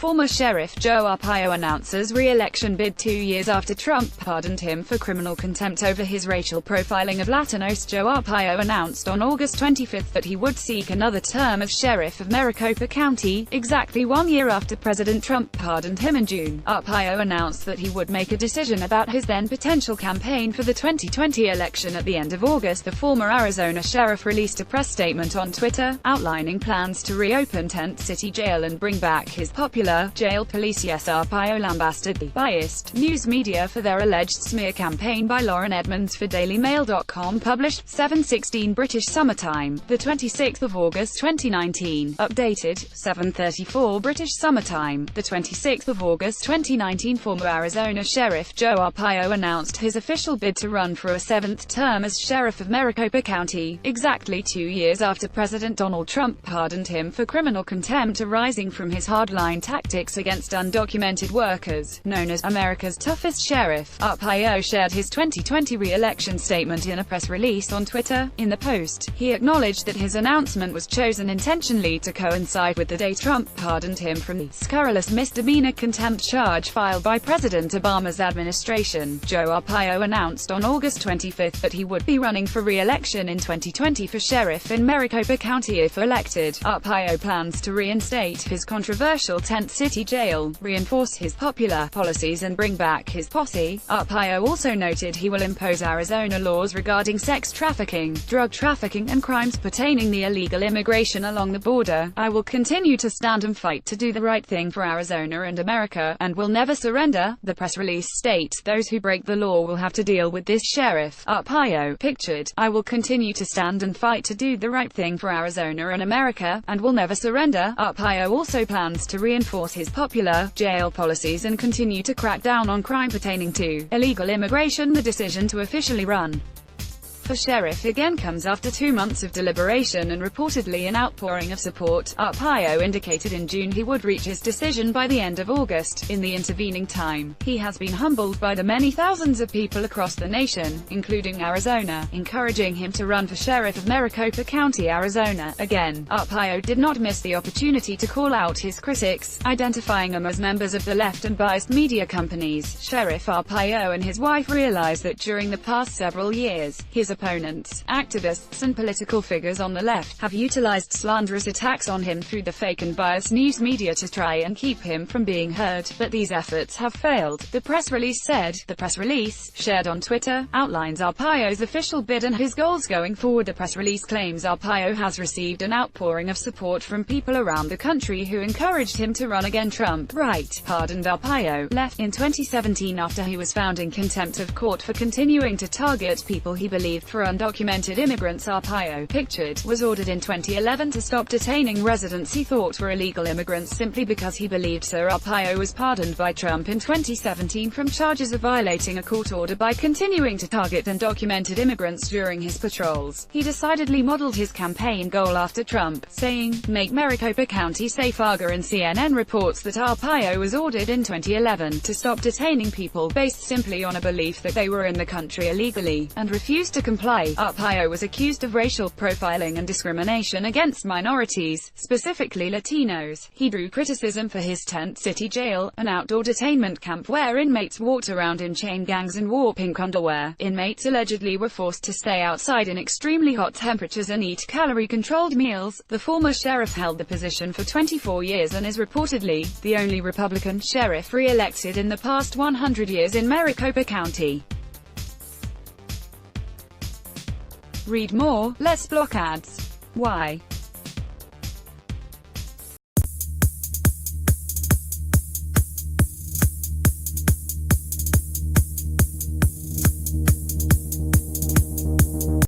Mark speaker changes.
Speaker 1: Former Sheriff Joe Arpaio announces re-election bid 2 years after Trump pardoned him for criminal contempt over his racial profiling of Latinos. Joe Arpaio announced on August 25 that he would seek another term as sheriff of Maricopa County, exactly 1 year after President Trump pardoned him in June. Arpaio announced that he would make a decision about his then potential campaign for the 2020 election at the end of August. The former Arizona sheriff released a press statement on Twitter, outlining plans to reopen Tent City Jail and bring back his popular jail police. Yes, Arpaio lambasted the biased news media for their alleged smear campaign by Lauren Edmonds for DailyMail.com, published 7:16 British Summer Time, the 26th of August 2019, updated 7:34 British Summer Time, the 26th of August 2019. Former Arizona Sheriff Joe Arpaio announced his official bid to run for a 7th term as sheriff of Maricopa County, exactly 2 years after President Donald Trump pardoned him for criminal contempt arising from his hardline tactics against undocumented workers. Known as America's toughest sheriff, Arpaio shared his 2020 re-election statement in a press release on Twitter. In the post, he acknowledged that his announcement was chosen intentionally to coincide with the day Trump pardoned him from the scurrilous misdemeanor contempt charge filed by President Obama's administration. Joe Arpaio announced on August 25 that he would be running for re-election in 2020 for sheriff in Maricopa County if elected. Arpaio plans to reinstate his controversial Tent City Jail, reinforce his popular policies and bring back his posse. Arpaio also noted he will impose Arizona laws regarding sex trafficking, drug trafficking and crimes pertaining to illegal immigration along the border. I will continue to stand and fight to do the right thing for Arizona and America, and will never surrender, the press release states. Those who break the law will have to deal with this, sheriff Arpaio pictured. I will continue to stand and fight to do the right thing for Arizona and America, and will never surrender. Arpaio also plans to reinforce his popular jail policies and continue to crack down on crime pertaining to illegal immigration. The decision to officially run for sheriff again comes after 2 months of deliberation and reportedly an outpouring of support. Arpaio indicated in June he would reach his decision by the end of August. In the intervening time, he has been humbled by the many thousands of people across the nation, including Arizona, encouraging him to run for sheriff of Maricopa County, Arizona. Again, Arpaio did not miss the opportunity to call out his critics, identifying them as members of the left and biased media companies. Sheriff Arpaio and his wife realized that during the past several years, his opponents, activists and political figures on the left have utilized slanderous attacks on him through the fake and biased news media to try and keep him from being heard, but these efforts have failed, the press release said. The press release, shared on Twitter, outlines Arpaio's official bid and his goals going forward. The press release claims Arpaio has received an outpouring of support from people around the country who encouraged him to run again. Trump, right, pardoned Arpaio, left in 2017 after he was found in contempt of court for continuing to target people he believed for undocumented immigrants. Arpaio, pictured, was ordered in 2011 to stop detaining residents he thought were illegal immigrants simply because he believed so. Arpaio was pardoned by Trump in 2017 from charges of violating a court order by continuing to target undocumented immigrants during his patrols. He decidedly modeled his campaign goal after Trump, saying, "Make Maricopa County safe." Arger and CNN reports that Arpaio was ordered in 2011 to stop detaining people based simply on a belief that they were in the country illegally, and refused to comply. Arpaio was accused of racial profiling and discrimination against minorities, specifically Latinos. He drew criticism for his Tent City Jail, an outdoor detainment camp where inmates walked around in chain gangs and wore pink underwear. Inmates allegedly were forced to stay outside in extremely hot temperatures and eat calorie-controlled meals. The former sheriff held the position for 24 years and is reportedly the only Republican sheriff re-elected in the past 100 years in Maricopa County. Read more, less block ads. Why?